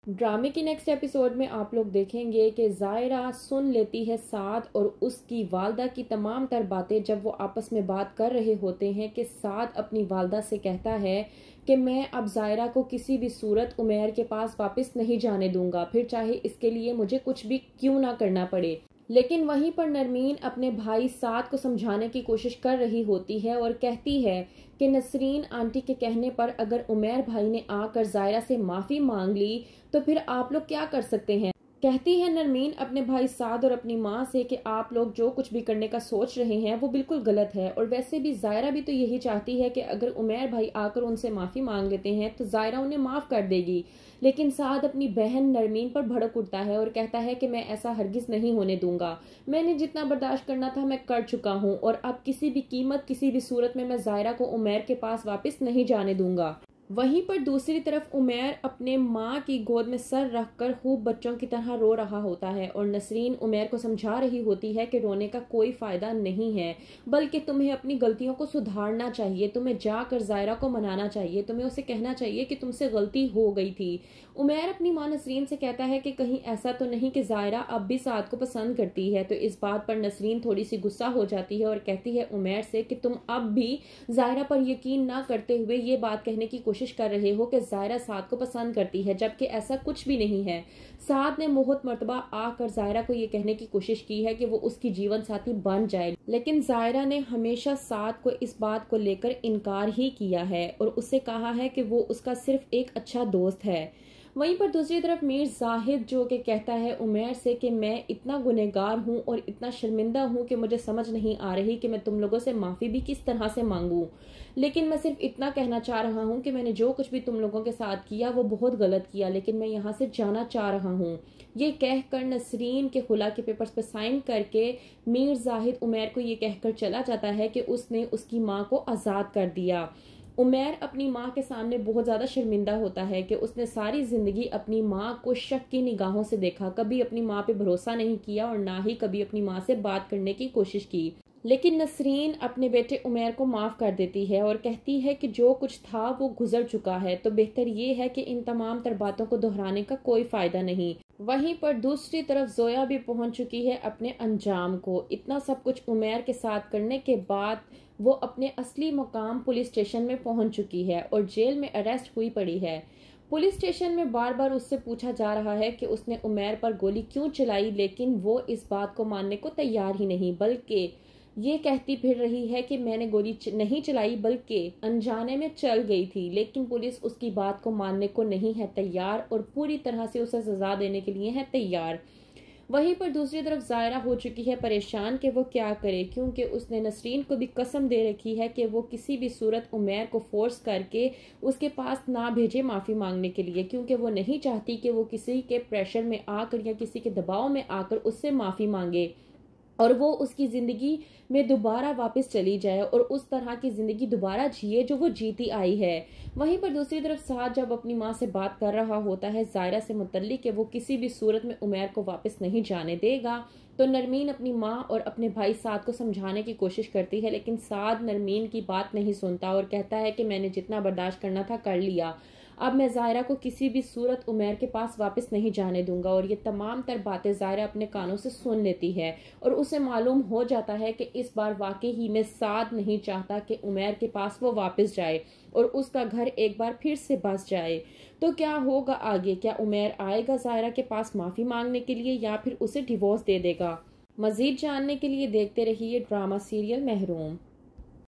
ड्रामे की next episode में आप लोग देखेंगे कि जायरा सुन लेती है साद और उसकी वालदा की तमाम तर बातें। जब वो आपस में बात कर रहे होते हैं कि साद अपनी वालदा से कहता है कि मैं अब जायरा को किसी भी सूरत उमैर के पास वापस नहीं जाने दूंगा, फिर चाहे इसके लिए मुझे कुछ भी क्यों ना करना पड़े। लेकिन वहीं पर नरमीन अपने भाई साद को समझाने की कोशिश कर रही होती है और कहती है कि नसरीन आंटी के कहने पर अगर उमैर भाई ने आकर जायरा से माफी मांग ली तो फिर आप लोग क्या कर सकते हैं। कहती है नरमीन अपने भाई साद और अपनी माँ से कि आप लोग जो कुछ भी करने का सोच रहे हैं वो बिल्कुल गलत है, और वैसे भी जायरा भी तो यही चाहती है कि अगर उमैर भाई आकर उनसे माफी मांग लेते हैं तो जायरा उन्हें माफ कर देगी। लेकिन साद अपनी बहन नरमीन पर भड़क उठता है और कहता है कि मैं ऐसा हरगिज नहीं होने दूंगा, मैंने जितना बर्दाश्त करना था मैं कर चुका हूँ और अब किसी भी कीमत किसी भी सूरत में मैं जायरा को उमैर के पास वापस नहीं जाने दूंगा। वहीं पर दूसरी तरफ उमैर अपने माँ की गोद में सर रखकर खूब बच्चों की तरह रो रहा होता है और नसरीन उमैर को समझा रही होती है कि रोने का कोई फायदा नहीं है, बल्कि तुम्हें अपनी गलतियों को सुधारना चाहिए, तुम्हें जाकर जायरा को मनाना चाहिए, तुम्हें उसे कहना चाहिए कि तुमसे गलती हो गई थी। उमैर अपनी माँ नसरीन से कहता है कि कहीं ऐसा तो नहीं कि जायरा अब भी साद को पसंद करती है। तो इस बात पर नसरीन थोड़ी सी गुस्सा हो जाती है और कहती है उमैर से कि तुम अब भी जायरा पर यकीन ना करते हुए ये बात कहने की कोशिश कर रहे हो कि जायरा साद को पसंद करती है, जबकि ऐसा कुछ भी नहीं है। साद ने बहुत मर्तबा आकर जायरा को ये कहने की कोशिश की है कि वो उसकी जीवन साथी बन जाए, लेकिन जायरा ने हमेशा साद को इस बात को लेकर इनकार ही किया है और उससे कहा है कि वो उसका सिर्फ एक अच्छा दोस्त है। वहीं पर दूसरी तरफ मीर जाहिद जो कि कहता है उमैर से कि मैं इतना गुनहगार हूँ और इतना शर्मिंदा हूँ कि मुझे समझ नहीं आ रही कि मैं तुम लोगों से माफी भी किस तरह से मांगू, लेकिन मैं सिर्फ इतना कहना चाह रहा हूँ कि मैंने जो कुछ भी तुम लोगों के साथ किया वो बहुत गलत किया, लेकिन मैं यहाँ से जाना चाह रहा हूँ। ये कहकर नसरीन के खुला के पेपर्स पे साइन करके मीर जाहिद उमैर को ये कहकर चला जाता है कि उसने उसकी माँ को आजाद कर दिया। उमैर अपनी माँ के सामने बहुत ज्यादा शर्मिंदा होता है कि उसने सारी जिंदगी अपनी माँ को शक की निगाहों से देखा, कभी अपनी माँ पे भरोसा नहीं किया और ना ही कभी अपनी माँ से बात करने की कोशिश की। लेकिन नसरीन अपने बेटे उमैर को माफ कर देती है और कहती है कि जो कुछ था वो गुजर चुका है, तो बेहतर ये है कि इन तमाम तर बातों को दोहराने का कोई फायदा नहीं। वहीं पर दूसरी तरफ जोया भी पहुंच चुकी है अपने अंजाम को। इतना सब कुछ उमैर के साथ करने के बाद वो अपने असली मुकाम पुलिस स्टेशन में पहुंच चुकी है और जेल में अरेस्ट हुई पड़ी है। पुलिस स्टेशन में बार बार उससे पूछा जा रहा है कि उसने उमैर पर गोली क्यों चलाई, लेकिन वो इस बात को मानने को तैयार ही नहीं, बल्कि ये कहती फिर रही है कि मैंने गोली नहीं चलाई बल्कि अनजाने में चल गई थी। लेकिन पुलिस उसकी बात को मानने को नहीं है तैयार और पूरी तरह से उसे सजा देने के लिए है तैयार। वहीं पर दूसरी तरफ जायरा हो चुकी है परेशान कि वो क्या करे, क्योंकि उसने नसरीन को भी कसम दे रखी है कि वो किसी भी सूरत उमैर को फोर्स करके उसके पास ना भेजे माफी मांगने के लिए, क्योंकि वो नहीं चाहती कि वो किसी के प्रेशर में आकर या किसी के दबाव में आकर उससे माफी मांगे और वो उसकी जिंदगी में दोबारा वापस चली जाए और उस तरह की जिंदगी दोबारा जिए जो वो जीती आई है। वहीं पर दूसरी तरफ साद जब अपनी माँ से बात कर रहा होता है जायरा से मुतल्लिक कि वो किसी भी सूरत में उमैर को वापस नहीं जाने देगा, तो नरमीन अपनी माँ और अपने भाई साद को समझाने की कोशिश करती है, लेकिन साद नरमीन की बात नहीं सुनता और कहता है कि मैंने जितना बर्दाश्त करना था कर लिया, अब मैं जायरा को किसी भी सूरत उमैर के पास वापस नहीं जाने दूंगा। और ये तमाम तर बातें जायरा अपने कानों से सुन लेती है और उसे मालूम हो जाता है कि इस बार वाकई ही में साद नहीं चाहता कि उमैर के पास वो वापस जाए और उसका घर एक बार फिर से बस जाए। तो क्या होगा आगे, क्या उमैर आएगा जायरा के पास माफी मांगने के लिए या फिर उसे डिवोर्स दे देगा? मजीद जानने के लिए देखते रहिए ड्रामा सीरियल महरूम।